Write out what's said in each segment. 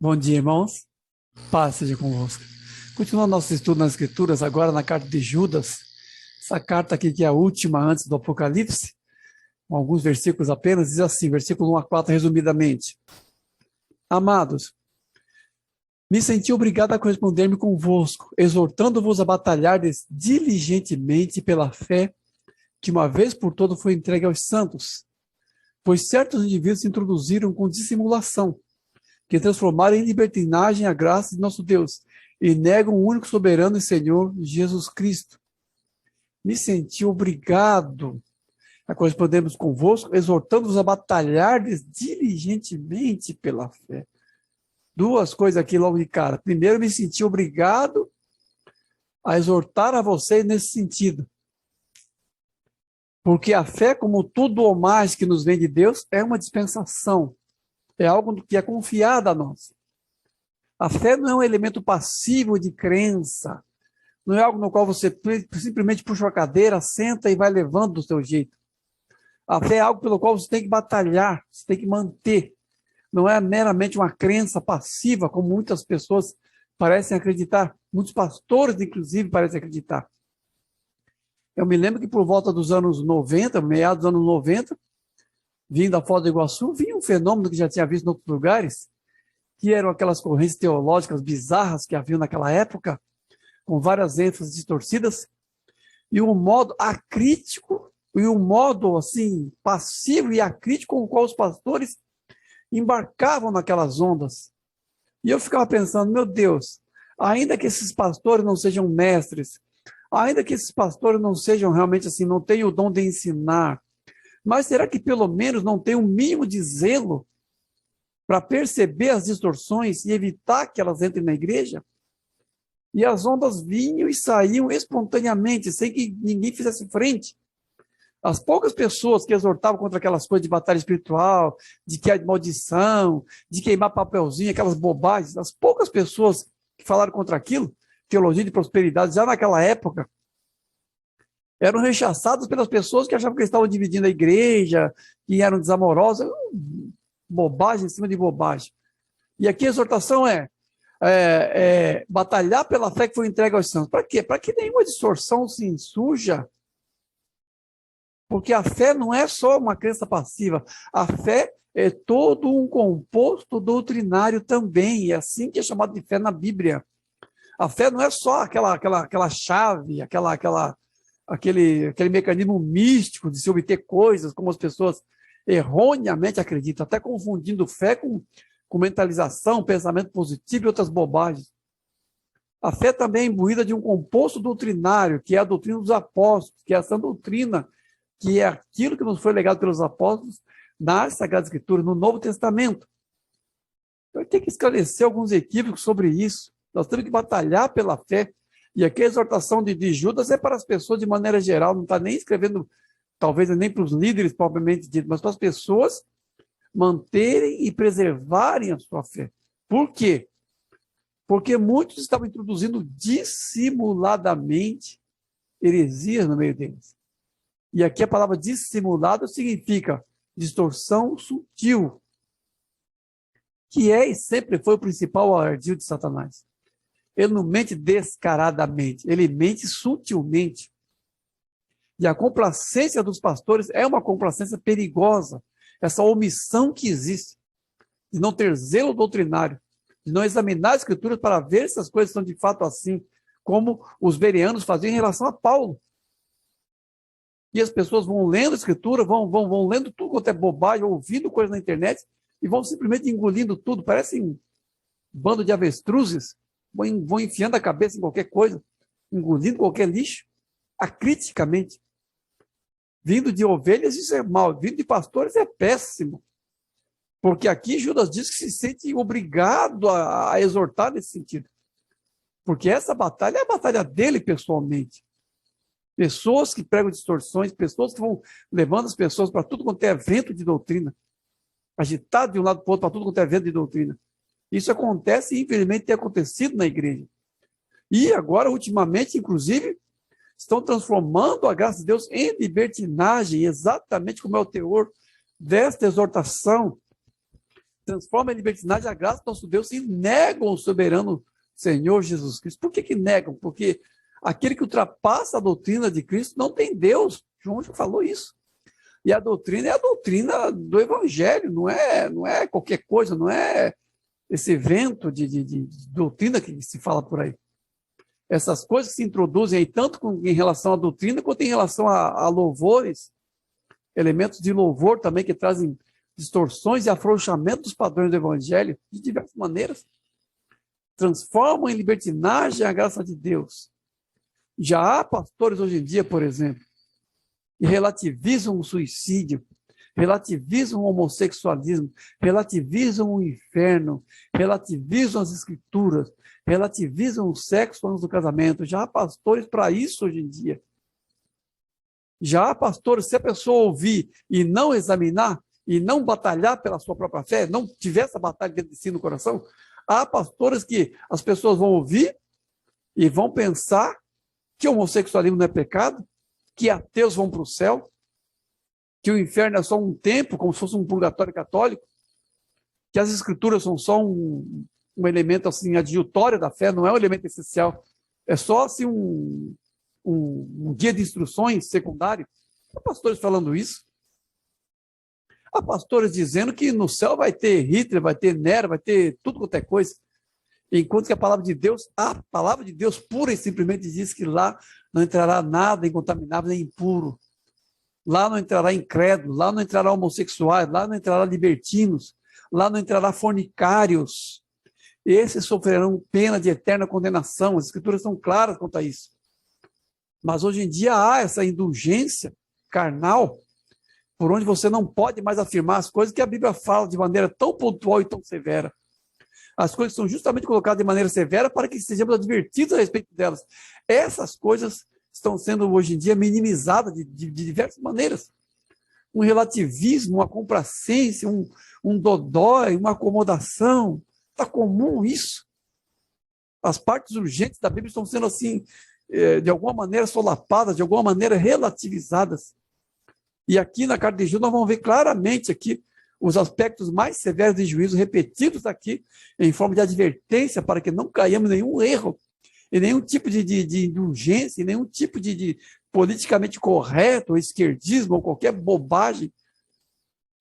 Bom dia, irmãos. Paz seja convosco. Continuando nosso estudo nas Escrituras, agora na carta de Judas, essa carta aqui que é a última antes do Apocalipse, com alguns versículos apenas, diz assim, versículo 1 a 4, resumidamente. Amados, me senti obrigado a corresponder-me convosco, exortando-vos a batalhar diligentemente pela fé que uma vez por todas foi entregue aos santos, pois certos indivíduos se introduziram com dissimulação, que transformaram em libertinagem a graça de nosso Deus e negam o único soberano e Senhor, Jesus Cristo. Me senti obrigado a correspondermos convosco, exortando-vos a batalhar diligentemente pela fé. Duas coisas aqui logo de cara. Primeiro, me senti obrigado a exortar a vocês nesse sentido. Porque a fé, como tudo ou mais que nos vem de Deus, é uma dispensação. É algo que é confiado a nós. A fé não é um elemento passivo de crença. Não é algo no qual você simplesmente puxa a cadeira, senta e vai levando do seu jeito. A fé é algo pelo qual você tem que batalhar, você tem que manter. Não é meramente uma crença passiva, como muitas pessoas parecem acreditar. Muitos pastores, inclusive, parecem acreditar. Eu me lembro que por volta dos anos 90, meados dos anos 90, vindo da Foz do Iguaçu, vinha um fenômeno que já tinha visto em outros lugares, que eram aquelas correntes teológicas bizarras que haviam naquela época, com várias ênfases distorcidas, e um modo acrítico, e um modo assim, passivo e acrítico com o qual os pastores embarcavam naquelas ondas. E eu ficava pensando, meu Deus, ainda que esses pastores não sejam mestres, ainda que esses pastores não sejam realmente assim, não tenham o dom de ensinar, mas será que pelo menos não tem um mínimo de zelo para perceber as distorções e evitar que elas entrem na igreja? E as ondas vinham e saíam espontaneamente, sem que ninguém fizesse frente. As poucas pessoas que exortavam contra aquelas coisas de batalha espiritual, de que é maldição, de queimar papelzinho, aquelas bobagens, as poucas pessoas que falaram contra aquilo, teologia de prosperidade, já naquela época, eram rechaçadas pelas pessoas que achavam que eles estavam dividindo a igreja, que eram desamorosas, bobagem em cima de bobagem. E aqui a exortação é batalhar pela fé que foi entregue aos santos. Para quê? Para que nenhuma distorção se insurja. Porque a fé não é só uma crença passiva. A fé é todo um composto doutrinário também. É assim que é chamado de fé na Bíblia. A fé não é só aquela chave, aquele mecanismo místico de se obter coisas, como as pessoas erroneamente acreditam, até confundindo fé com mentalização, pensamento positivo e outras bobagens. A fé também é imbuída de um composto doutrinário, que é a doutrina dos apóstolos, que é essa doutrina, que é aquilo que nos foi legado pelos apóstolos nas Sagradas Escrituras, no Novo Testamento. Eu tenho que esclarecer alguns equívocos sobre isso. Nós temos que batalhar pela fé. E aqui a exortação de Judas é para as pessoas de maneira geral, não está nem escrevendo, talvez nem para os líderes propriamente dito, mas para as pessoas manterem e preservarem a sua fé. Por quê? Porque muitos estavam introduzindo dissimuladamente heresias no meio deles. E aqui a palavra dissimulado significa distorção sutil, que é e sempre foi o principal ardil de Satanás. Ele não mente descaradamente, ele mente sutilmente. E a complacência dos pastores é uma complacência perigosa, essa omissão que existe, de não ter zelo doutrinário, de não examinar as escrituras para ver se as coisas são de fato assim, como os bereanos faziam em relação a Paulo. E as pessoas vão lendo a escritura, vão lendo tudo quanto é bobagem, ouvindo coisas na internet, e vão simplesmente engolindo tudo, parecem um bando de avestruzes, vão enfiando a cabeça em qualquer coisa, engolindo qualquer lixo, acriticamente. Vindo de ovelhas, isso é mal, vindo de pastores é péssimo. Porque aqui Judas diz que se sente obrigado a exortar nesse sentido. Porque essa batalha é a batalha dele pessoalmente. Pessoas que pregam distorções, pessoas que vão levando as pessoas para tudo quanto é vento de doutrina, agitado de um lado para o outro para tudo quanto é vento de doutrina. Isso acontece e, infelizmente, tem acontecido na igreja. E agora, ultimamente, inclusive, estão transformando a graça de Deus em libertinagem, exatamente como é o teor desta exortação. transformam em libertinagem a graça do nosso Deus e negam o soberano Senhor Jesus Cristo. Por que negam? Porque aquele que ultrapassa a doutrina de Cristo não tem Deus. João já falou isso. E a doutrina é a doutrina do Evangelho, não é qualquer coisa, não é esse evento de doutrina que se fala por aí. Essas coisas que se introduzem aí, tanto em relação à doutrina, quanto em relação a louvores, elementos de louvor também que trazem distorções e afrouxamento dos padrões do Evangelho, de diversas maneiras, transformam em libertinagem a graça de Deus. Já há pastores hoje em dia, por exemplo, que relativizam o suicídio, relativizam o homossexualismo, relativizam o inferno, relativizam as escrituras, relativizam o sexo antes do casamento. Já há pastores para isso hoje em dia. Já há pastores, se a pessoa ouvir e não examinar, e não batalhar pela sua própria fé, não tiver essa batalha dentro de si no coração, há pastores que as pessoas vão ouvir e vão pensar que o homossexualismo não é pecado, que ateus vão para o céu, que o inferno é só um tempo, como se fosse um purgatório católico, que as escrituras são só um elemento assim, adjutório da fé, não é um elemento essencial, é só assim, um guia de instruções secundário. Há pastores falando isso. Há pastores dizendo que no céu vai ter Hitler, vai ter Nero, vai ter tudo quanto é coisa. Enquanto que a palavra de Deus pura e simplesmente diz que lá não entrará nada incontaminável nem impuro. Lá não entrará incrédulo, lá não entrará homossexuais, lá não entrará libertinos, lá não entrará fornicários. Esses sofrerão pena de eterna condenação. As escrituras são claras quanto a isso. Mas hoje em dia há essa indulgência carnal, por onde você não pode mais afirmar as coisas que a Bíblia fala de maneira tão pontual e tão severa. As coisas são justamente colocadas de maneira severa para que sejamos advertidos a respeito delas. Essas coisas estão sendo hoje em dia minimizadas de diversas maneiras. Um relativismo, uma complacência, um dodói, uma acomodação. Está comum isso. As partes urgentes da Bíblia estão sendo assim, de alguma maneira solapadas, de alguma maneira relativizadas. E aqui na carta de Judas nós vamos ver claramente aqui os aspectos mais severos de juízo repetidos aqui em forma de advertência para que não caiamos em nenhum erro, em nenhum tipo de indulgência, em nenhum tipo de politicamente correto, ou esquerdismo, ou qualquer bobagem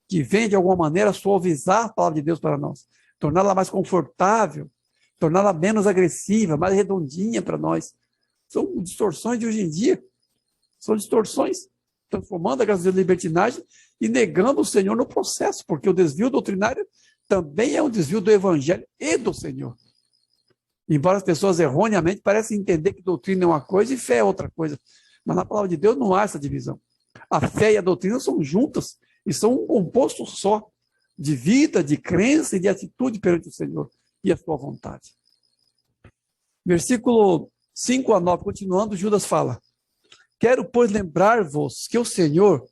que venha de alguma maneira suavizar a palavra de Deus para nós, torná-la mais confortável, torná-la menos agressiva, mais redondinha para nós. São distorções de hoje em dia, são distorções, transformando a graça de Deus em libertinagem e negando o Senhor no processo, porque o desvio doutrinário também é um desvio do Evangelho e do Senhor. Embora as pessoas erroneamente parecem entender que doutrina é uma coisa e fé é outra coisa, mas na palavra de Deus não há essa divisão. A fé e a doutrina são juntas e são um composto só de vida, de crença e de atitude perante o Senhor e a sua vontade. Versículo 5 a 9, continuando, Judas fala: quero, pois, lembrar-vos que o Senhor,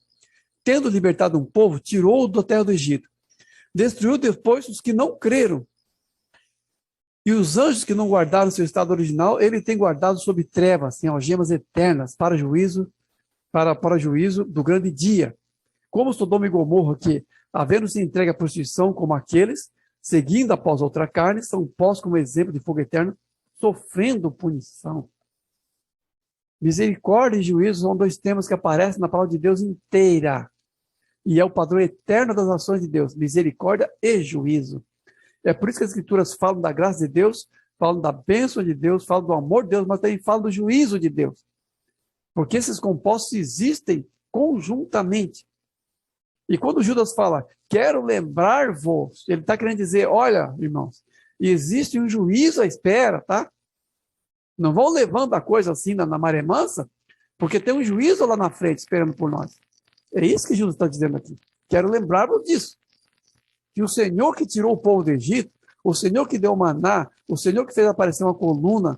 tendo libertado um povo, tirou-o da terra do Egito. Destruiu depois os que não creram. E os anjos que não guardaram seu estado original, ele tem guardado sob trevas, em algemas eternas, para juízo do grande dia. Como Sodoma e Gomorra, que, havendo-se entregue à prostituição como aqueles, seguindo após outra carne, são postos como exemplo de fogo eterno, sofrendo punição. Misericórdia e juízo são dois temas que aparecem na palavra de Deus inteira. E é o padrão eterno das ações de Deus, misericórdia e juízo. É por isso que as escrituras falam da graça de Deus, falam da bênção de Deus, falam do amor de Deus, mas também falam do juízo de Deus. Porque esses compostos existem conjuntamente. E quando Judas fala, quero lembrar-vos, ele está querendo dizer, olha, irmãos, existe um juízo à espera, tá? Não vão levando a coisa assim na maré mansa, porque tem um juízo lá na frente esperando por nós. É isso que Judas está dizendo aqui. Quero lembrar-vos disso. Que o Senhor que tirou o povo do Egito, o Senhor que deu o maná, o Senhor que fez aparecer uma coluna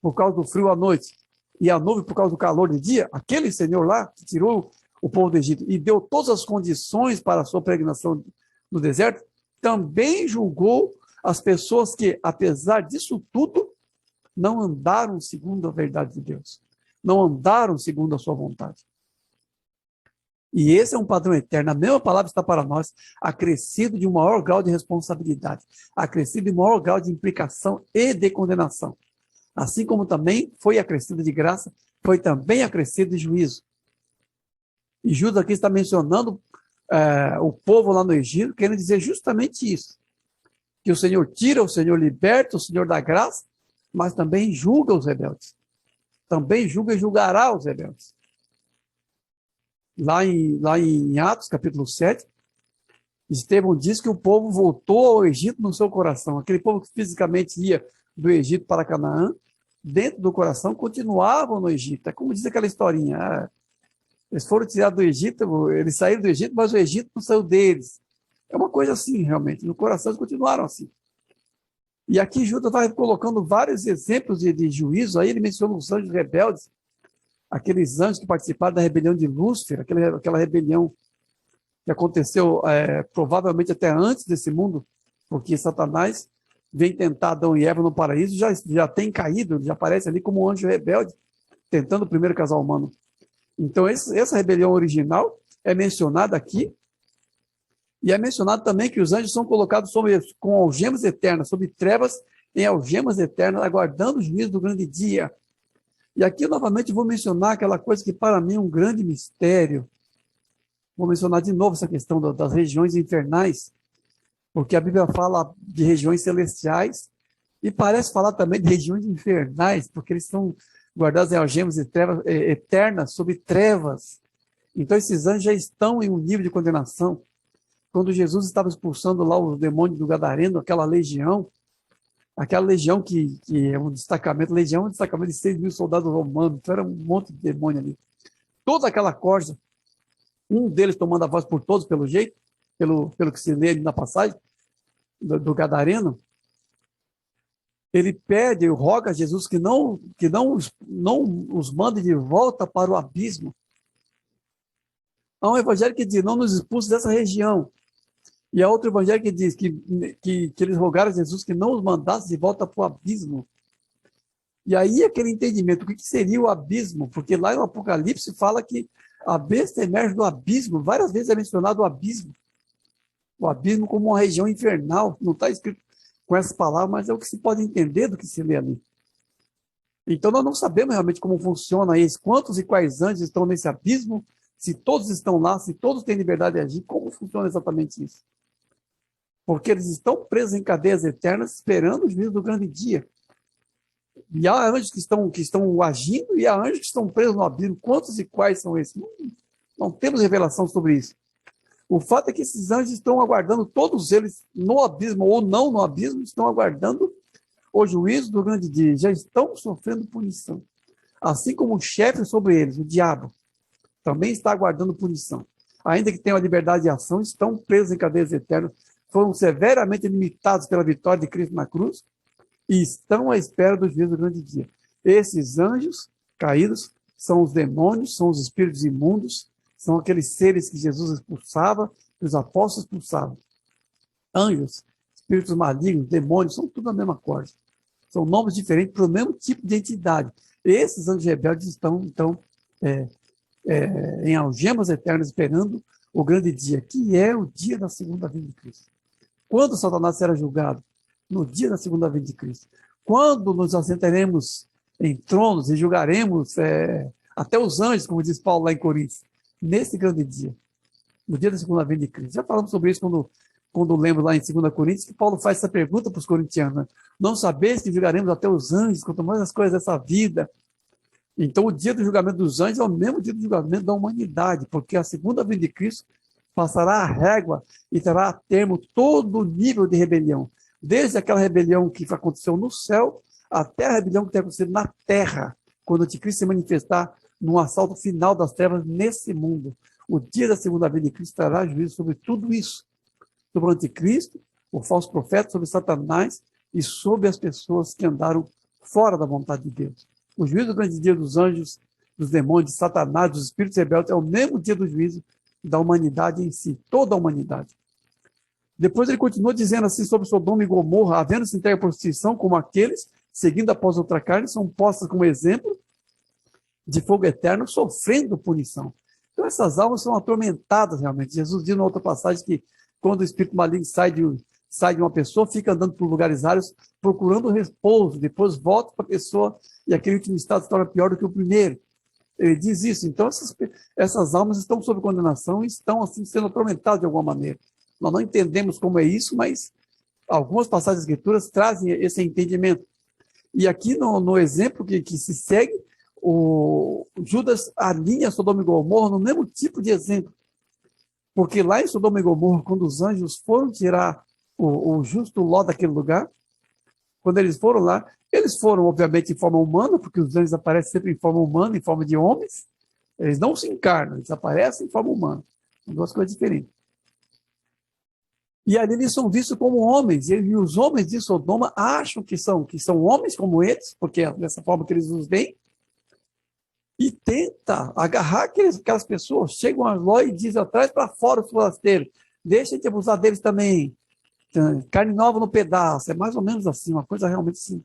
por causa do frio à noite e a nuvem por causa do calor de dia, aquele Senhor lá que tirou o povo do Egito e deu todas as condições para a sua peregrinação no deserto, também julgou as pessoas que, apesar disso tudo, não andaram segundo a verdade de Deus, não andaram segundo a sua vontade. E esse é um padrão eterno. A mesma palavra está para nós, acrescido de um maior grau de responsabilidade, acrescido de um maior grau de implicação e de condenação. Assim como também foi acrescido de graça, foi também acrescido de juízo. E Judas aqui está mencionando o povo lá no Egito, querendo dizer justamente isso. Que o Senhor tira, o Senhor liberta, o Senhor dá graça, mas também julga os rebeldes. Também julga e julgará os rebeldes. Lá em Atos, capítulo 7, Estevão diz que o povo voltou ao Egito no seu coração. Aquele povo que fisicamente ia do Egito para Canaã, dentro do coração, continuavam no Egito. É como diz aquela historinha. Eles foram tirados do Egito, eles saíram do Egito, mas o Egito não saiu deles. É uma coisa assim, realmente. No coração eles continuaram assim. E aqui Judas vai colocando vários exemplos de juízo. Aí ele menciona os anjos rebeldes, aqueles anjos que participaram da rebelião de Lúcifer, aquela rebelião que aconteceu provavelmente até antes desse mundo, porque Satanás vem tentar Adão e Eva no paraíso, já tem caído, já aparece ali como um anjo rebelde, tentando o primeiro casal humano. Então, essa rebelião original é mencionada aqui, e é mencionado também que os anjos são colocados com algemas eternas, sob trevas em algemas eternas, aguardando o juízo do grande dia. E aqui, novamente, vou mencionar aquela coisa que para mim é um grande mistério. Vou mencionar de novo essa questão das regiões infernais, porque a Bíblia fala de regiões celestiais e parece falar também de regiões infernais, porque eles são guardados em algemas eternas, sob trevas. Então, esses anjos já estão em um nível de condenação. Quando Jesus estava expulsando lá os demônios do Gadareno, aquela legião que é um destacamento, legião é um destacamento de 6.000 soldados romanos, então era um monte de demônio ali. Toda aquela corja, um deles tomando a voz por todos, pelo jeito, pelo que se lê ali na passagem do Gadareno, ele pede, roga a Jesus que não os mande de volta para o abismo. Há um evangelho que diz, não nos expulse dessa região. E há outro evangelho que diz que eles rogaram a Jesus que não os mandasse de volta para o abismo. E aí aquele entendimento, o que seria o abismo? Porque lá no Apocalipse fala que a besta emerge do abismo, várias vezes é mencionado o abismo como uma região infernal, não está escrito com essas palavras, mas é o que se pode entender do que se lê ali. Então nós não sabemos realmente como funciona isso, quantos e quais anjos estão nesse abismo, se todos estão lá, se todos têm liberdade de agir, como funciona exatamente isso? Porque eles estão presos em cadeias eternas, esperando o juízo do grande dia. E há anjos que estão agindo e há anjos que estão presos no abismo. Quantos e quais são esses? Não temos revelação sobre isso. O fato é que esses anjos estão aguardando, todos eles no abismo ou não no abismo, estão aguardando o juízo do grande dia. Já estão sofrendo punição. Assim como o chefe sobre eles, o diabo, também está aguardando punição. Ainda que tenham a liberdade de ação, estão presos em cadeias eternas, foram severamente limitados pela vitória de Cristo na cruz e estão à espera do juízo do grande dia. Esses anjos caídos são os demônios, são os espíritos imundos, são aqueles seres que Jesus expulsava, que os apóstolos expulsavam. Anjos, espíritos malignos, demônios, são tudo a mesma coisa. São nomes diferentes para o mesmo tipo de entidade. Esses anjos rebeldes estão, então, em algemas eternas, esperando o grande dia, que é o dia da segunda vinda de Cristo. Quando Satanás será julgado? No dia da segunda vinda de Cristo. Quando nos assentaremos em tronos e julgaremos até os anjos, como diz Paulo lá em Coríntios, nesse grande dia, no dia da segunda vinda de Cristo. Já falamos sobre isso quando lembro lá em 2 Coríntios, que Paulo faz essa pergunta para os corintianos, né? Não sabeis que julgaremos até os anjos, quanto mais as coisas dessa vida. Então, o dia do julgamento dos anjos é o mesmo dia do julgamento da humanidade, porque a segunda vinda de Cristo passará a régua e terá a termo todo o nível de rebelião, desde aquela rebelião que aconteceu no céu até a rebelião que tem acontecido na terra, quando o anticristo se manifestar no assalto final das trevas nesse mundo. O dia da segunda vinda de Cristo terá juízo sobre tudo isso, sobre o anticristo, o falso profeta, sobre Satanás e sobre as pessoas que andaram fora da vontade de Deus. O juízo do grande dia dos anjos, dos demônios, de Satanás, dos espíritos rebeldes, é o mesmo dia do juízo da humanidade em si, toda a humanidade. Depois ele continua dizendo assim sobre Sodoma e Gomorra, havendo-se entregue à prostituição, como aqueles, seguindo após outra carne, são postas como exemplo de fogo eterno, sofrendo punição. Então, essas almas são atormentadas realmente. Jesus diz em outra passagem que quando o espírito maligno sai de uma pessoa, fica andando por lugares vários, procurando repouso, depois volta para a pessoa e aquele último estado se torna pior do que o primeiro. Ele diz isso. Então, essas almas estão sob condenação e estão assim sendo atormentadas de alguma maneira. Nós não entendemos como é isso, mas algumas passagens das Escrituras trazem esse entendimento. E aqui no exemplo que se segue, o Judas alinha Sodoma e Gomorra no mesmo tipo de exemplo. Porque lá em Sodoma e Gomorra, quando os anjos foram tirar o justo Ló daquele lugar, quando eles foram lá, eles foram, obviamente, em forma humana, porque os anjos aparecem sempre em forma humana, em forma de homens. Eles não se encarnam, eles aparecem em forma humana. São duas coisas diferentes. E ali eles são vistos como homens, e os homens de Sodoma acham que são homens como eles, porque é dessa forma que eles os veem, e tenta agarrar aquelas pessoas, chegam a Ló e dizem atrás para fora os forasteiros, deixa de abusar deles também, carne nova no pedaço, é mais ou menos assim, uma coisa realmente assim,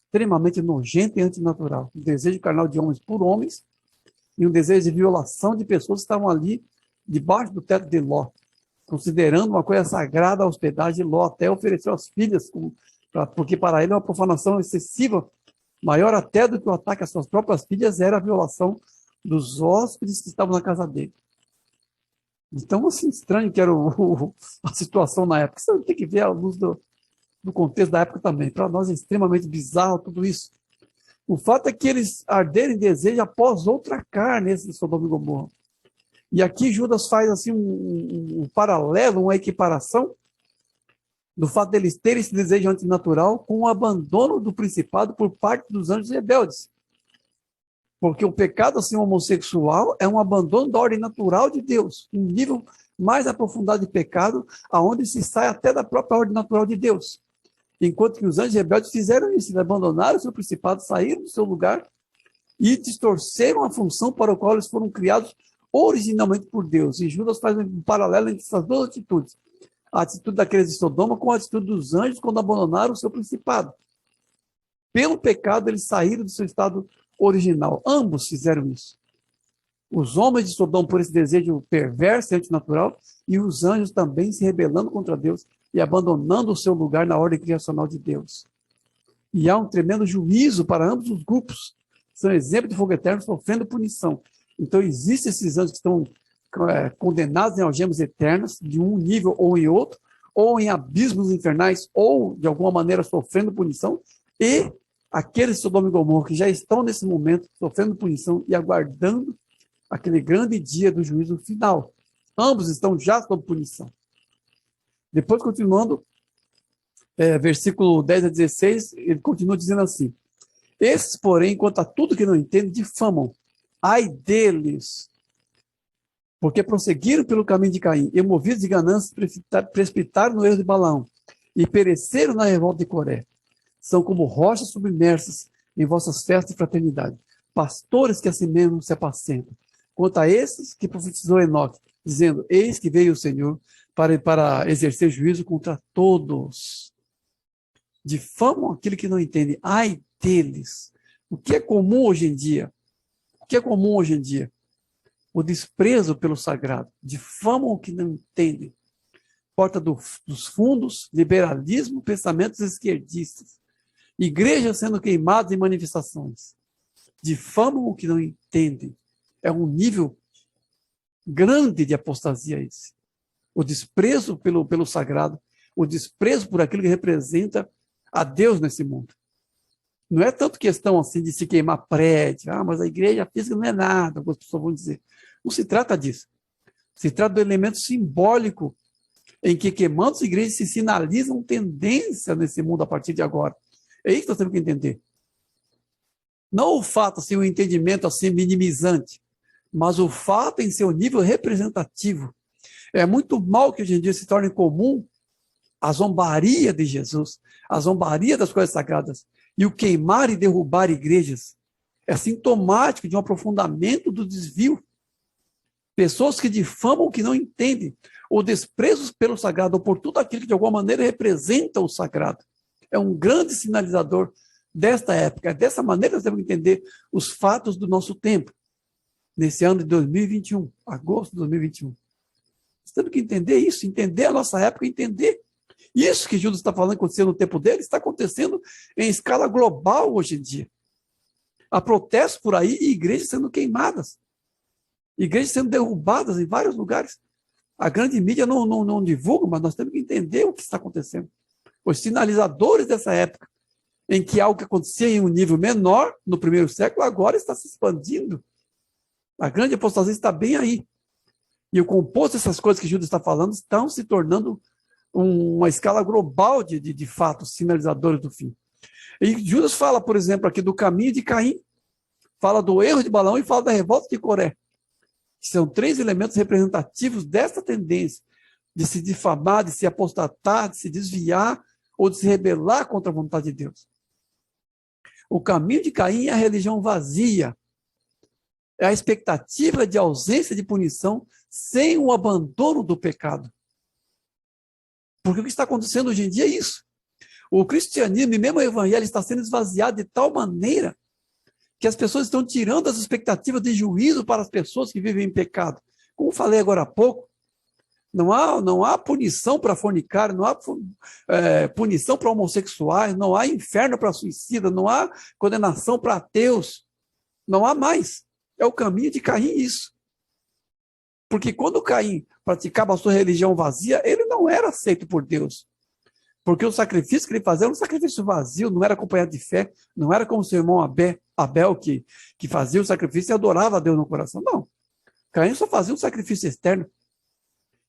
extremamente nojenta e antinatural, um desejo carnal de homens por homens, e um desejo de violação de pessoas que estavam ali, debaixo do teto de Ló, considerando uma coisa sagrada a hospedagem de Ló, até ofereceu as filhas, porque para ele é uma profanação excessiva, maior até do que o ataque às suas próprias filhas, era a violação dos hóspedes que estavam na casa dele. Então, assim, estranho que era a situação na época. Você tem que ver a luz do contexto da época também. Para nós é extremamente bizarro tudo isso. O fato é que eles arderem desejo após outra carne, esse de Sodoma e Gomorra. E aqui Judas faz assim um paralelo, uma equiparação do fato deles terem esse desejo antinatural com o abandono do principado por parte dos anjos rebeldes. Porque o pecado assim homossexual é um abandono da ordem natural de Deus, um nível mais aprofundado de pecado, aonde se sai até da própria ordem natural de Deus. Enquanto que os anjos rebeldes fizeram isso, abandonaram o seu principado, saíram do seu lugar e distorceram a função para a qual eles foram criados originalmente por Deus. E Judas faz um paralelo entre essas duas atitudes. A atitude daqueles de Sodoma com a atitude dos anjos quando abandonaram o seu principado. Pelo pecado, eles saíram do seu estado original. Ambos fizeram isso. Os homens de Sodoma por esse desejo perverso e antinatural, e os anjos também se rebelando contra Deus e abandonando o seu lugar na ordem criacional de Deus. E há um tremendo juízo para ambos os grupos. São exemplos de fogo eterno sofrendo punição. Então, existem esses anjos que estão condenados em algemas eternas, de um nível ou em outro, ou em abismos infernais, ou, de alguma maneira, sofrendo punição, e aqueles de Sodoma e Gomorra que já estão nesse momento sofrendo punição e aguardando aquele grande dia do juízo final. Ambos estão já sob punição. Depois, continuando, versículo 10 a 16, ele continua dizendo assim: esses, porém, quanto a tudo que não entendem, difamam. Ai deles, porque prosseguiram pelo caminho de Caim, e movidos de ganância, precipitaram no erro de Balaão, e pereceram na revolta de Coré. São como rochas submersas em vossas festas de fraternidade, pastores que assim mesmo se apacentam. Quanto a esses que profetizou Enoque, dizendo: eis que veio o Senhor para exercer juízo contra todos. Difamam aquele que não entende. Ai deles. O que é comum hoje em dia? O que é comum hoje em dia? O desprezo pelo sagrado. Difamam o que não entendem. Porta dos fundos, liberalismo, pensamentos esquerdistas. Igrejas sendo queimadas em manifestações. Difamam o que não entendem. É um nível grande de apostasia esse. O desprezo pelo sagrado, o desprezo por aquilo que representa a Deus nesse mundo. Não é tanto questão assim de se queimar prédio, mas a igreja física não é nada, algumas pessoas vão dizer. Não se trata disso. Se trata do elemento simbólico em que queimando as igrejas se sinalizam tendência nesse mundo a partir de agora. É isso que nós temos que entender. Não o fato, assim, o entendimento assim minimizante, mas o fato em seu nível representativo. É muito mal que hoje em dia se torne comum a zombaria de Jesus, a zombaria das coisas sagradas, e o queimar e derrubar igrejas. É sintomático de um aprofundamento do desvio. Pessoas que difamam o que não entendem, ou desprezo pelo sagrado, ou por tudo aquilo que de alguma maneira representa o sagrado. É um grande sinalizador desta época. Dessa maneira nós temos que entender os fatos do nosso tempo. nesse ano de 2021, agosto de 2021. Nós temos que entender isso, entender a nossa época, entender isso que Judas está falando que aconteceu no tempo dele, está acontecendo em escala global hoje em dia. Há protestos por aí e igrejas sendo queimadas, igrejas sendo derrubadas em vários lugares. A grande mídia não divulga, mas nós temos que entender o que está acontecendo. Os sinalizadores dessa época, em que algo que acontecia em um nível menor no primeiro século, agora está se expandindo. A grande apostasia está bem aí. E o composto dessas coisas que Judas está falando estão se tornando uma escala global de fatos sinalizadores do fim. E Judas fala, por exemplo, aqui do caminho de Caim, fala do erro de Balaão e fala da revolta de Coré. São três elementos representativos dessa tendência de se difamar, de se apostatar, de se desviar ou de se rebelar contra a vontade de Deus. O caminho de Caim é a religião vazia, é a expectativa de ausência de punição sem o abandono do pecado. Porque o que está acontecendo hoje em dia é isso. O cristianismo e mesmo o evangelho está sendo esvaziado de tal maneira que as pessoas estão tirando as expectativas de juízo para as pessoas que vivem em pecado. Como falei agora há pouco, não há punição para fornicário, não há punição para homossexuais, não há inferno para suicida, não há condenação para ateus, não há mais. É o caminho de Caim isso. Porque quando Caim praticava a sua religião vazia, ele não era aceito por Deus. Porque o sacrifício que ele fazia era um sacrifício vazio, não era acompanhado de fé, não era como seu irmão Abel que fazia o sacrifício e adorava a Deus no coração. Não. Caim só fazia um sacrifício externo.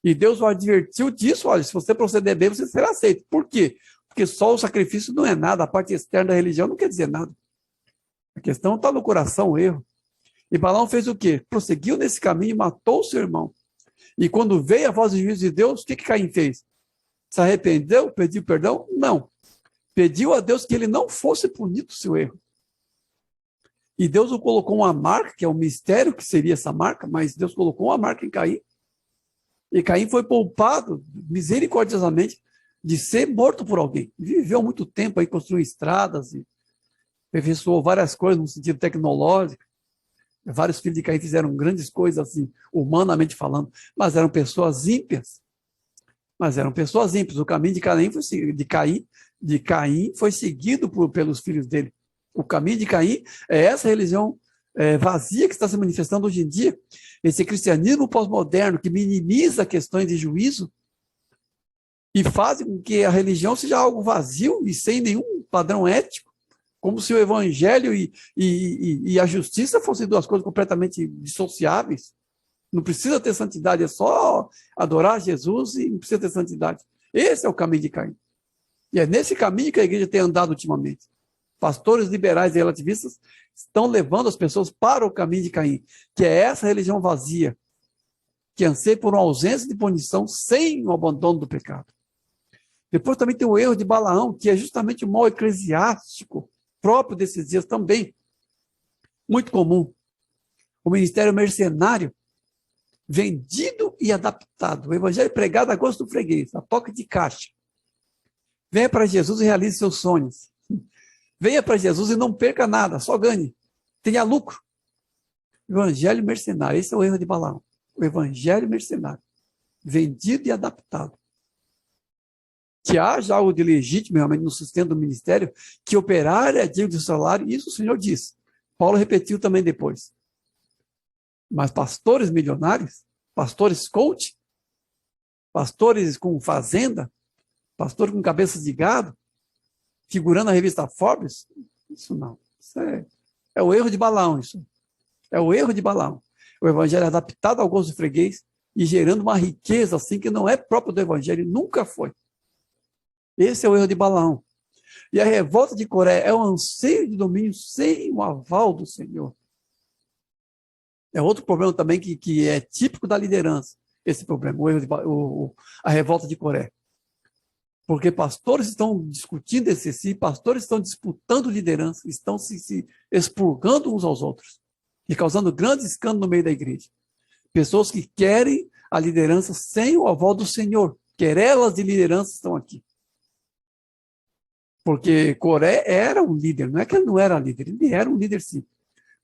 E Deus o advertiu disso, olha, se você proceder bem, você será aceito. Por quê? Porque só o sacrifício não é nada, a parte externa da religião não quer dizer nada. A questão está no coração, o erro. E Balaão fez o quê? Prosseguiu nesse caminho e matou o seu irmão. E quando veio a voz do juízo de Deus, o que Caim fez? Se arrependeu? Pediu perdão? Não. Pediu a Deus que ele não fosse punido do seu erro. E Deus o colocou uma marca, que é um mistério que seria essa marca, mas Deus colocou uma marca em Caim. E Caim foi poupado misericordiosamente de ser morto por alguém. Viveu muito tempo aí, construiu estradas e aperfeiçoou várias coisas no sentido tecnológico. Vários filhos de Caim fizeram grandes coisas, assim, humanamente falando, mas eram pessoas ímpias. O caminho de Caim foi seguido pelos filhos dele. O caminho de Caim é essa religião vazia que está se manifestando hoje em dia. Esse cristianismo pós-moderno que minimiza questões de juízo e faz com que a religião seja algo vazio e sem nenhum padrão ético, como se o evangelho e a justiça fossem duas coisas completamente dissociáveis. Não precisa ter santidade, é só adorar Jesus e não precisa ter santidade. Esse é o caminho de Caim. E é nesse caminho que a igreja tem andado ultimamente. Pastores liberais e relativistas estão levando as pessoas para o caminho de Caim, que é essa religião vazia, que anseia por uma ausência de punição sem o abandono do pecado. Depois também tem o erro de Balaão, que é justamente o mal eclesiástico, próprio desses dias também. Muito comum. O ministério mercenário, vendido e adaptado. O evangelho pregado a gosto do freguês, a toque de caixa. Venha para Jesus e realize seus sonhos. Venha para Jesus e não perca nada, só ganhe. Tenha lucro. Evangelho mercenário, esse é o erro de Balaão. O evangelho mercenário, vendido e adaptado. Que haja algo de legítimo realmente no sustento do ministério, que operar é digno de salário, isso o Senhor disse. Paulo repetiu também depois. Mas pastores milionários, pastores coach, pastores com fazenda, pastores com cabeças de gado, figurando na revista Forbes, isso não. Isso é o erro de Balaão, isso. É o erro de Balaão. O evangelho é adaptado ao gosto de freguês e gerando uma riqueza assim que não é próprio do evangelho, nunca foi. Esse é o erro de Balaão. E a revolta de Coré é um anseio de domínio sem o aval do Senhor. É outro problema também que é típico da liderança, esse problema, a revolta de Coré. Porque pastores estão discutindo entre si, pastores estão disputando liderança, estão se expurgando uns aos outros e causando grande escândalo no meio da igreja. Pessoas que querem a liderança sem o aval do Senhor, querelas de liderança estão aqui. Porque Coré era um líder, não é que ele não era líder, ele era um líder sim.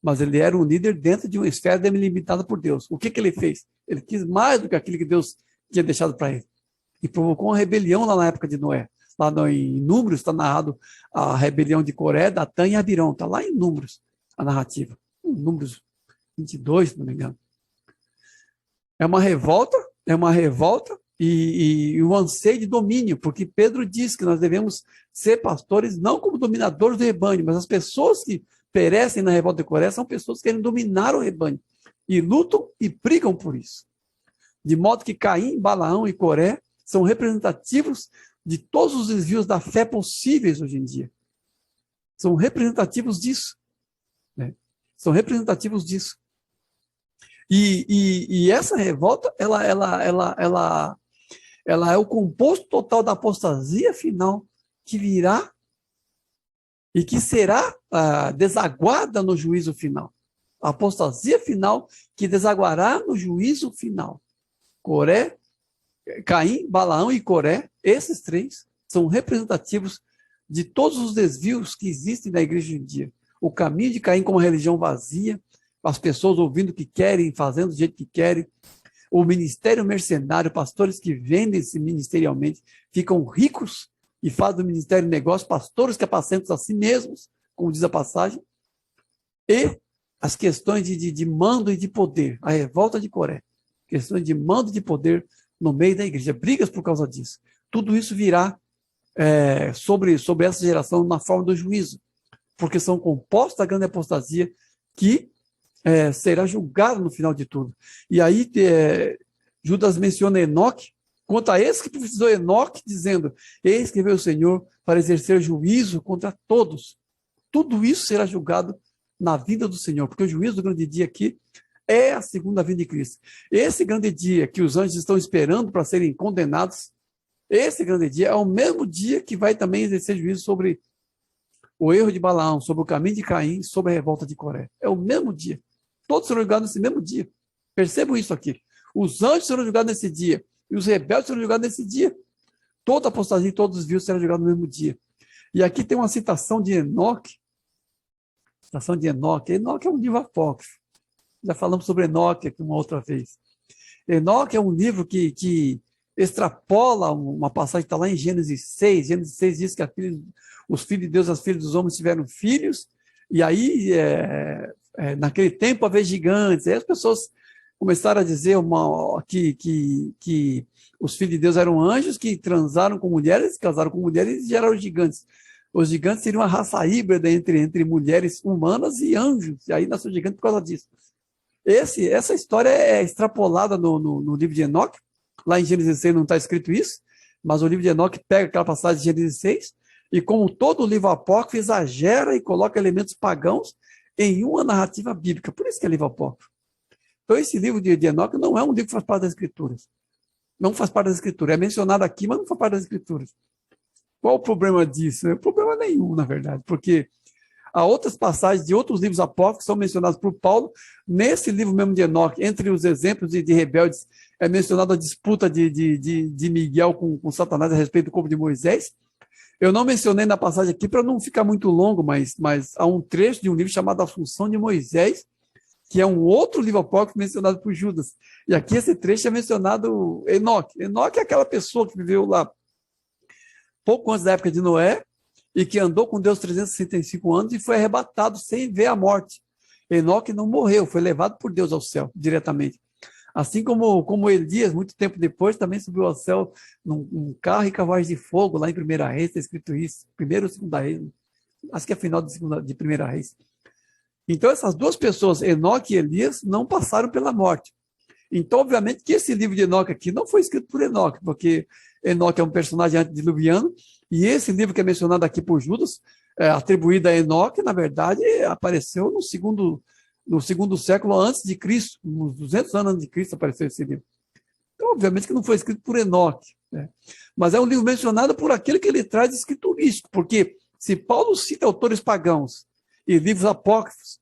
mas ele era um líder dentro de uma esfera delimitada por Deus. O que ele fez? Ele quis mais do que aquilo que Deus tinha deixado para ele. E provocou uma rebelião lá na época de Noé. Lá em Números está narrado a rebelião de Coré, Datã e Abirão. Está lá em Números, a narrativa. Números 22, se não me engano. É uma revolta e um anseio de domínio, porque Pedro diz que nós devemos ser pastores não como dominadores do rebanho, mas as pessoas que perecem na revolta de Coré são pessoas que querem dominar o rebanho e lutam e brigam por isso. De modo que Caim, Balaão e Coré são representativos de todos os desvios da fé possíveis hoje em dia. São representativos disso. Né? São representativos disso. E essa revolta, ela é o composto total da apostasia final que virá e que será desaguada no juízo final. A apostasia final que desaguará no juízo final. Coré, Caim, Balaão e Coré, esses três são representativos de todos os desvios que existem na igreja hoje em dia. O caminho de Caim como religião vazia, as pessoas ouvindo o que querem, fazendo do jeito que querem, o ministério mercenário, pastores que vendem-se ministerialmente, ficam ricos e fazem do ministério negócio, pastores que apacentam a si mesmos, como diz a passagem, e as questões de mando e de poder, a revolta de Coré, questões de mando e de poder no meio da igreja, brigas por causa disso. Tudo isso virá sobre essa geração na forma do juízo, porque são compostos da grande apostasia que será julgado no final de tudo. E aí Judas menciona Enoque, quanto a esse que profetizou Enoque, dizendo, eis que veio o Senhor para exercer juízo contra todos. Tudo isso será julgado na vida do Senhor, porque o juízo do grande dia aqui é a segunda vinda de Cristo. Esse grande dia que os anjos estão esperando para serem condenados, esse grande dia é o mesmo dia que vai também exercer juízo sobre o erro de Balaão, sobre o caminho de Caim, sobre a revolta de Coré. É o mesmo dia. Todos serão julgados nesse mesmo dia. Percebam isso aqui. Os anjos serão julgados nesse dia. E os rebeldes serão julgados nesse dia. Toda apostasia e todos os desvios serão julgados no mesmo dia. E aqui tem uma citação de Enoque. Citação de Enoque. Enoque é um livro apócrifo. Já falamos sobre Enoque aqui uma outra vez. Enoque é um livro que extrapola uma passagem que está lá em Gênesis 6. Gênesis 6 diz que os filhos de Deus e as filhas dos homens tiveram filhos. E aí... naquele tempo havia gigantes, aí as pessoas começaram a dizer que os filhos de Deus eram anjos que transaram com mulheres, casaram com mulheres e geraram gigantes. Os gigantes seriam uma raça híbrida entre mulheres humanas e anjos, e aí nasceu gigante por causa disso. Essa história é extrapolada no livro de Enoque, lá em Gênesis 6 não está escrito isso, mas o livro de Enoque pega aquela passagem de Gênesis 6 e, como todo livro apócrifo, exagera e coloca elementos pagãos em uma narrativa bíblica. Por isso que é livro apócrifo. Então, esse livro de Enoque não é um livro que faz parte das Escrituras. Não faz parte das Escrituras. É mencionado aqui, mas não faz parte das Escrituras. Qual o problema disso? Não é problema nenhum, na verdade, porque há outras passagens de outros livros apócrifos que são mencionados por Paulo. Nesse livro mesmo de Enoque, entre os exemplos de rebeldes, é mencionada a disputa de Miguel com Satanás a respeito do corpo de Moisés. Eu não mencionei na passagem aqui para não ficar muito longo, mas há um trecho de um livro chamado Assunção de Moisés, que é um outro livro apócrifo mencionado por Judas. E aqui esse trecho é mencionado Enoque. Enoque é aquela pessoa que viveu lá pouco antes da época de Noé e que andou com Deus 365 anos e foi arrebatado sem ver a morte. Enoque não morreu, foi levado por Deus ao céu diretamente. Assim como Elias, muito tempo depois, também subiu ao céu num carro e cavalos de fogo, lá em 1 Reis, está escrito isso. 1ª ou 2ª Reis, acho que é final de 1 Reis. Então, essas duas pessoas, Enoque e Elias, não passaram pela morte. Então, obviamente, que esse livro de Enoque aqui não foi escrito por Enoque, porque Enoque é um personagem antediluviano, e esse livro que é mencionado aqui por Judas, atribuído a Enoque, na verdade, apareceu no segundo século antes de Cristo, uns 200 anos antes de Cristo apareceu esse livro. Então, obviamente que não foi escrito por Enoque, né? Mas é um livro mencionado por aquele que ele traz escriturístico, porque se Paulo cita autores pagãos e livros apócrifos,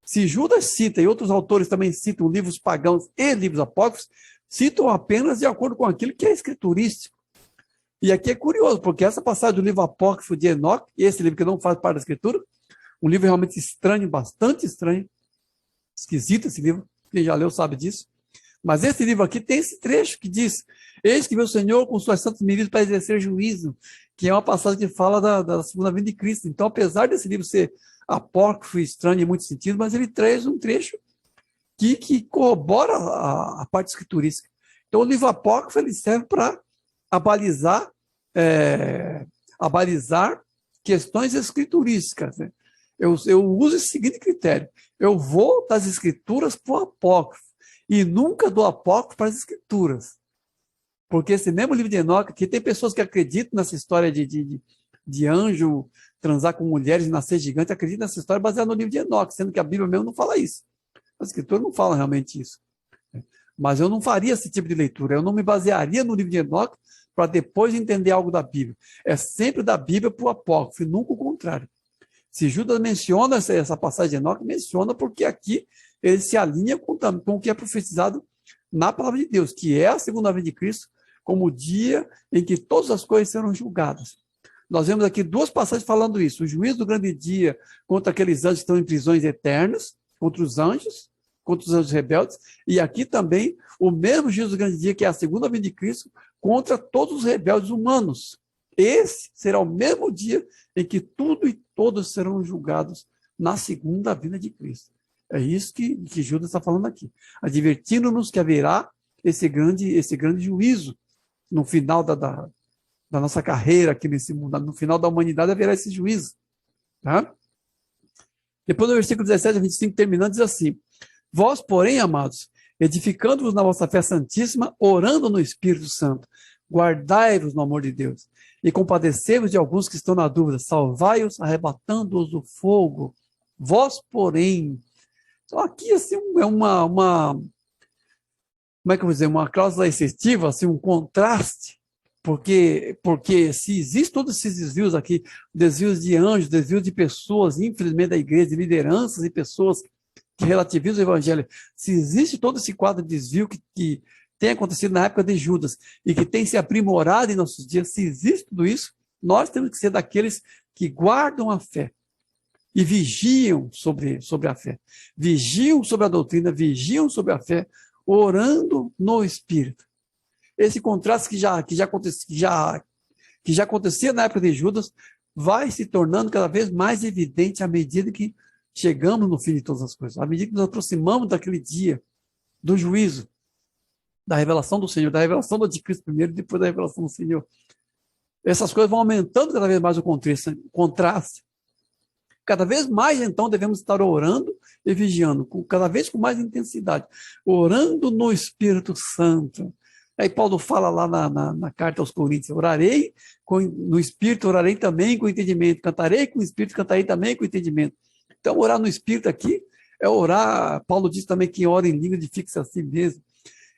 se Judas cita e outros autores também citam livros pagãos e livros apócrifos, citam apenas de acordo com aquilo que é escriturístico. E aqui é curioso, porque essa passagem do livro apócrifo de Enoque, esse livro que não faz parte da escritura, Um livro realmente estranho, bastante estranho, esquisito esse livro, quem já leu sabe disso. Mas esse livro aqui tem esse trecho que diz: eis que meu Senhor com suas santas medidas para exercer juízo, que é uma passagem que fala da segunda vinda de Cristo. Então, apesar desse livro ser apócrifo e estranho em muitos sentidos, mas ele traz um trecho que corrobora a parte escriturística. Então, o livro apócrifo ele serve para abalizar, abalizar questões escriturísticas, né? Eu uso esse seguinte critério: eu vou das escrituras para o apócrifo, e nunca do apócrifo para as escrituras. Porque esse mesmo livro de Enoque, que tem pessoas que acreditam nessa história de anjo transar com mulheres e nascer gigante, acreditam nessa história baseada no livro de Enoque, sendo que a Bíblia mesmo não fala isso. A escritura não fala realmente isso. Mas eu não faria esse tipo de leitura, eu não me basearia no livro de Enoque para depois entender algo da Bíblia. É sempre da Bíblia para o apócrifo, e nunca o contrário. Se Judas menciona essa passagem de Enoque, menciona porque aqui ele se alinha com o que é profetizado na palavra de Deus, que é a segunda vinda de Cristo, como o dia em que todas as coisas serão julgadas. Nós vemos aqui duas passagens falando isso: o juízo do grande dia contra aqueles anjos que estão em prisões eternas, contra os anjos rebeldes, e aqui também o mesmo juízo do grande dia, que é a segunda vinda de Cristo, contra todos os rebeldes humanos. Esse será o mesmo dia em que tudo e todos serão julgados na segunda vinda de Cristo. É isso que Judas está falando aqui, advertindo-nos que haverá esse grande juízo no final da nossa carreira aqui nesse mundo, no final da humanidade haverá esse juízo. Tá? Depois no versículo 17 a 25, terminando, diz assim: vós, porém, amados, edificando-vos na vossa fé santíssima, orando no Espírito Santo, guardai-vos no amor de Deus, e compadecei-vos de alguns que estão na dúvida, salvai-os, arrebatando-os do fogo. Vós, porém. Então, aqui, assim, é como é que eu vou dizer, uma cláusula excetiva, assim, um contraste, porque se existem todos esses desvios aqui, desvios de anjos, desvios de pessoas, infelizmente, da igreja, de lideranças e pessoas que relativizam o evangelho, se existe todo esse quadro de desvio que tem acontecido na época de Judas e que tem se aprimorado em nossos dias, se existe tudo isso, nós temos que ser daqueles que guardam a fé e vigiam sobre a fé, vigiam sobre a doutrina, vigiam sobre a fé, orando no Espírito. Esse contraste que já acontecia na época de Judas vai se tornando cada vez mais evidente à medida que chegamos no fim de todas as coisas, à medida que nos aproximamos daquele dia do juízo, da revelação do Senhor, da revelação do anticristo primeiro, depois da revelação do Senhor. Essas coisas vão aumentando cada vez mais o contraste. Cada vez mais, então, devemos estar orando e vigiando, cada vez com mais intensidade, orando no Espírito Santo. Aí Paulo fala lá na carta aos Coríntios: orarei no Espírito, orarei também com entendimento, cantarei com o Espírito, cantarei também com entendimento. Então, orar no Espírito aqui é orar. Paulo diz também que ora em língua edifica-se a si mesmo.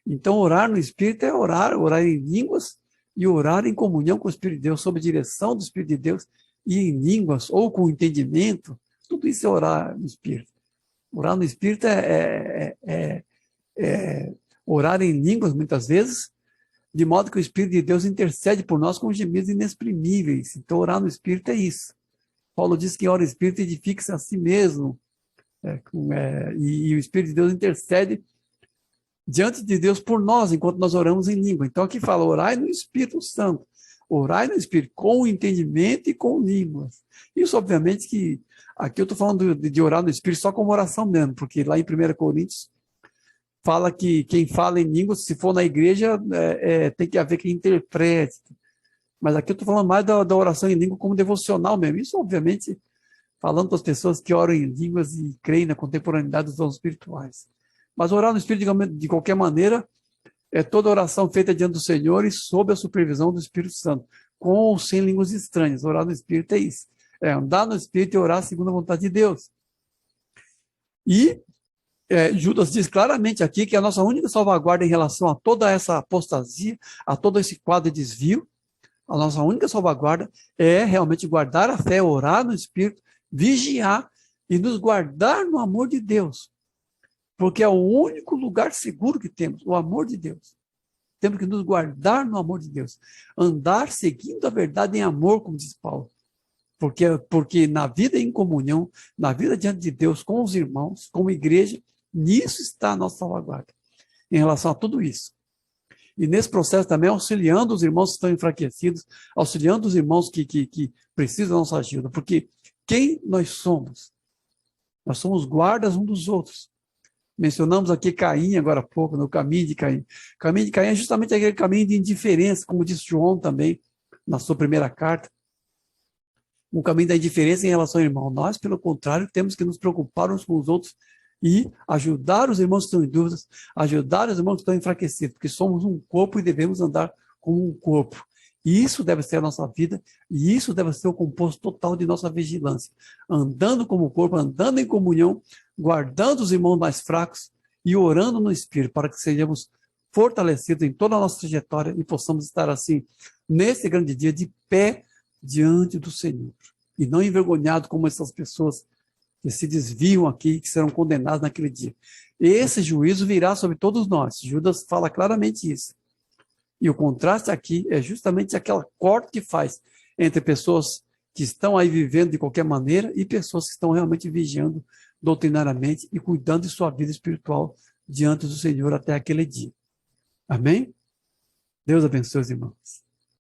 Então, orar no Espírito é orar em línguas e orar em comunhão com o Espírito de Deus, sob a direção do Espírito de Deus, e em línguas, ou com entendimento. Tudo isso é orar no Espírito. Orar no Espírito é orar em línguas, muitas vezes, de modo que o Espírito de Deus intercede por nós com gemidos inexprimíveis. Então, orar no Espírito é isso. Paulo diz que ora o Espírito edifica-se a si mesmo, e o Espírito de Deus intercede diante de Deus por nós, enquanto nós oramos em língua. Então, aqui fala: orai no Espírito Santo. Orai no Espírito, com entendimento e com línguas. Isso, obviamente, que aqui eu estou falando de orar no Espírito só como oração mesmo, porque lá em 1 Coríntios fala que quem fala em línguas, se for na igreja, tem que haver quem interprete. Mas aqui eu estou falando mais da oração em língua como devocional mesmo. Isso, obviamente, falando para as pessoas que oram em línguas e creem na contemporaneidade dos dons espirituais. Mas orar no Espírito, de qualquer maneira, é toda oração feita diante do Senhor e sob a supervisão do Espírito Santo, com ou sem línguas estranhas. Orar no Espírito é isso. É andar no Espírito e orar segundo a vontade de Deus. E Judas diz claramente aqui que a nossa única salvaguarda em relação a toda essa apostasia, a todo esse quadro de desvio, a nossa única salvaguarda é realmente guardar a fé, orar no Espírito, vigiar e nos guardar no amor de Deus. Porque é o único lugar seguro que temos, o amor de Deus. Temos que nos guardar no amor de Deus. Andar seguindo a verdade em amor, como diz Paulo. Porque na vida em comunhão, na vida diante de Deus, com os irmãos, como igreja, nisso está a nossa salvaguarda, em relação a tudo isso. E nesse processo também auxiliando os irmãos que estão enfraquecidos, auxiliando os irmãos que precisam da nossa ajuda, porque quem nós somos? Nós somos guardas uns dos outros. Mencionamos aqui Caim agora há pouco, no caminho de Caim. O caminho de Caim é justamente aquele caminho de indiferença, como disse João também, na sua primeira carta. O caminho da indiferença em relação ao irmão. Nós, pelo contrário, temos que nos preocupar uns com os outros e ajudar os irmãos que estão em dúvidas, ajudar os irmãos que estão enfraquecidos, porque somos um corpo e devemos andar como um corpo. E isso deve ser a nossa vida, e isso deve ser o composto total de nossa vigilância. Andando como corpo, andando em comunhão, guardando os irmãos mais fracos e orando no Espírito, para que sejamos fortalecidos em toda a nossa trajetória e possamos estar assim, nesse grande dia, de pé diante do Senhor. E não envergonhado como essas pessoas que se desviam aqui, que serão condenadas naquele dia. Esse juízo virá sobre todos nós. Judas fala claramente isso. E o contraste aqui é justamente aquela corte que faz entre pessoas que estão aí vivendo de qualquer maneira e pessoas que estão realmente vigiando doutrinariamente e cuidando de sua vida espiritual diante do Senhor até aquele dia. Amém? Deus abençoe os irmãos.